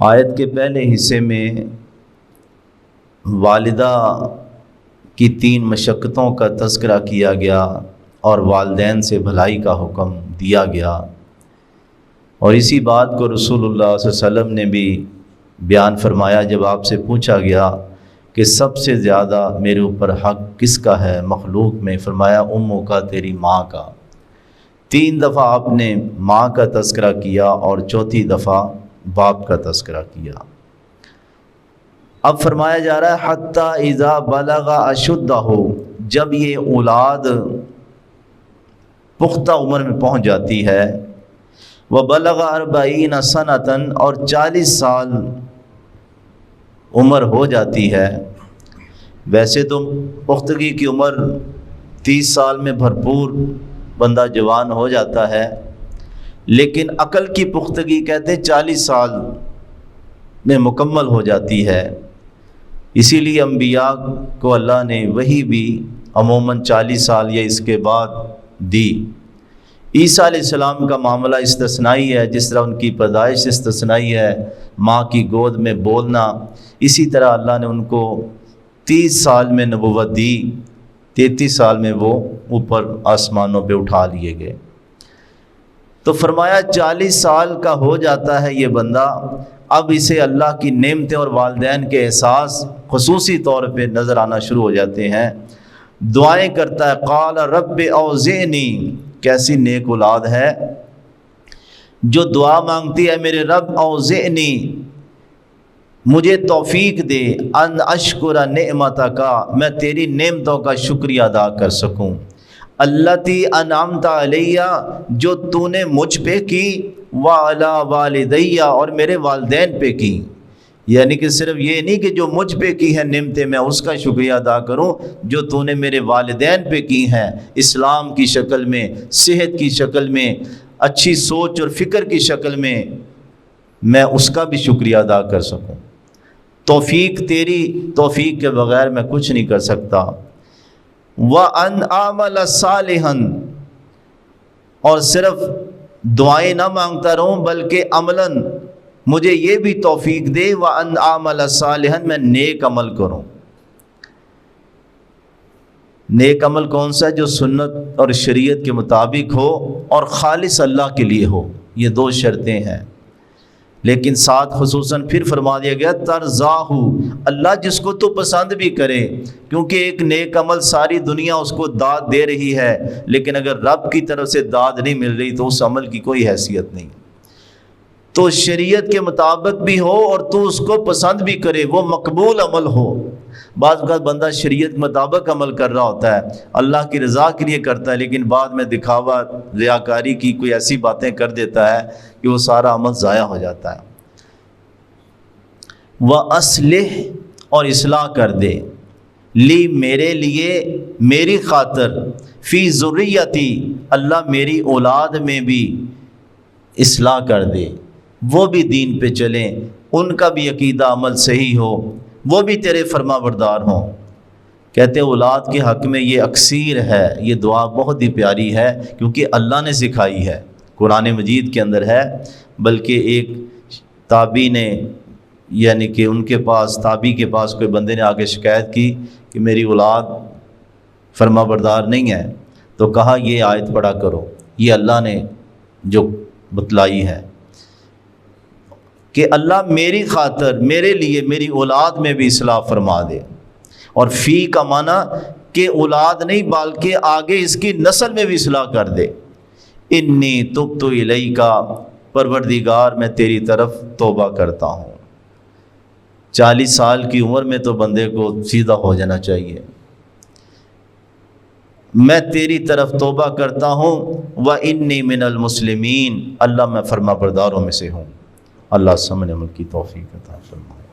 آیت کے پہلے حصے میں والدہ کی 3 مشقتوں کا تذکرہ کیا گیا اور والدین سے بھلائی کا حکم دیا گیا، اور اسی بات کو رسول اللہ صلی اللہ علیہ وسلم نے بھی بیان فرمایا جب آپ سے پوچھا گیا کہ سب سے زیادہ میرے اوپر حق کس کا ہے مخلوق میں، فرمایا اموں کا، تیری ماں کا۔ 3 دفعہ آپ نے ماں کا تذکرہ کیا اور 4تھی دفعہ باپ کا تذکرہ کیا۔ اب فرمایا جا رہا ہے حتی اذا بلغ اشدہ، جب یہ اولاد پختہ عمر میں پہنچ جاتی ہے، وبلغ 40 سنۃ، اور 40 سال عمر ہو جاتی ہے۔ ویسے تو پختگی کی عمر 30 سال میں بھرپور بندہ جوان ہو جاتا ہے، لیکن عقل کی پختگی کہتے 40 سال میں مکمل ہو جاتی ہے۔ اسی لیے انبیاء کو اللہ نے وحی بھی عموماً 40 سال یا اس کے بعد دی۔ عیسیٰ علیہ السلام کا معاملہ استثنائی ہے، جس طرح ان کی پیدائش استثنائی ہے، ماں کی گود میں بولنا، اسی طرح اللہ نے ان کو 30 سال میں نبوت دی، 33 سال میں وہ اوپر آسمانوں پہ اٹھا لیے گئے۔ تو فرمایا 40 سال کا ہو جاتا ہے یہ بندہ، اب اسے اللہ کی نعمتیں اور والدین کے احساس خصوصی طور پہ نظر آنا شروع ہو جاتے ہیں۔ دعائیں کرتا ہے، قال رب اوزعنی، کیسی نیک اولاد ہے جو دعا مانگتی ہے، میرے رب اوزعنی، مجھے توفیق دے، ان اشکر نعمتک، میں تیری نعمتوں کا شکریہ ادا کر سکوں، التی انعمت علیہ، جو تو نے مجھ پہ کی، وعلی والدیہ، اور میرے والدین پہ کی۔ یعنی کہ صرف یہ نہیں کہ جو مجھ پہ کی ہے نعمتیں میں اس کا شکریہ ادا کروں، جو تو نے میرے والدین پہ کی ہیں، اسلام کی شکل میں، صحت کی شکل میں، اچھی سوچ اور فکر کی شکل میں اس کا بھی شکریہ ادا کر سکوں۔ توفیق تیری توفیق کے بغیر میں کچھ نہیں کر سکتا۔ وَأَنْ أَعْمَلَ صَالِحًا، اور صرف دعائیں نہ مانگتا رہوں بلکہ عملاً مجھے یہ بھی توفیق دے، وَأَنْ أَعْمَلَ صَالِحًا، میں نیک عمل کروں۔ نیک عمل کون سا ہے؟ جو سنت اور شریعت کے مطابق ہو اور خالص اللہ کے لیے ہو، یہ 2 شرطیں ہیں۔ لیکن ساتھ خصوصاً پھر فرما دیا گیا ترضاہ، اللہ جس کو تو پسند بھی کرے، کیونکہ ایک نیک عمل ساری دنیا اس کو داد دے رہی ہے، لیکن اگر رب کی طرف سے داد نہیں مل رہی تو اس عمل کی کوئی حیثیت نہیں۔ تو شریعت کے مطابق بھی ہو اور تو اس کو پسند بھی کرے، وہ مقبول عمل ہو۔ بعض اوقات بندہ شریعت کے مطابق عمل کر رہا ہوتا ہے، اللہ کی رضا کے لیے کرتا ہے، لیکن بعد میں دکھاوا، ریاکاری کی کوئی ایسی باتیں کر دیتا ہے کہ وہ سارا عمل ضائع ہو جاتا ہے۔ وَأَصْلِحْ، اور اصلاح کر دے، لی، میرے لیے، میری خاطر، فی ذریتی، اللہ میری اولاد میں بھی اصلاح کر دے، وہ بھی دین پہ چلیں، ان کا بھی عقیدہ عمل صحیح ہو، وہ بھی تیرے فرما بردار ہوں۔ کہتے ہیں اولاد کے حق میں یہ اکثیر ہے، یہ دعا بہت ہی پیاری ہے، کیونکہ اللہ نے سکھائی ہے، قرآن مجید کے اندر ہے۔ بلکہ ایک تابعی نے، یعنی کہ ان کے پاس، تابعی کے پاس کوئی بندے نے آ کے شکایت کی کہ میری اولاد فرما بردار نہیں ہے، تو کہا یہ آیت پڑھا کرو، یہ اللہ نے جو بتلائی ہے کہ اللہ میری خاطر، میرے لیے، میری اولاد میں بھی اصلاح فرما دے۔ اور فی کا معنی کہ اولاد نہیں بلکہ آگے اس کی نسل میں بھی اصلاح کر دے۔ انی تبت الیک، پروردگار میں تیری طرف توبہ کرتا ہوں۔ 40 سال کی عمر میں تو بندے کو سیدھا ہو جانا چاہیے، میں تیری طرف توبہ کرتا ہوں، وَإِنِّي مِنَ الْمُسْلِمِينَ، اللہ میں فرما برداروں میں سے ہوں۔ اللہ سمجھ عمل کی توفیق عطا فرمائے۔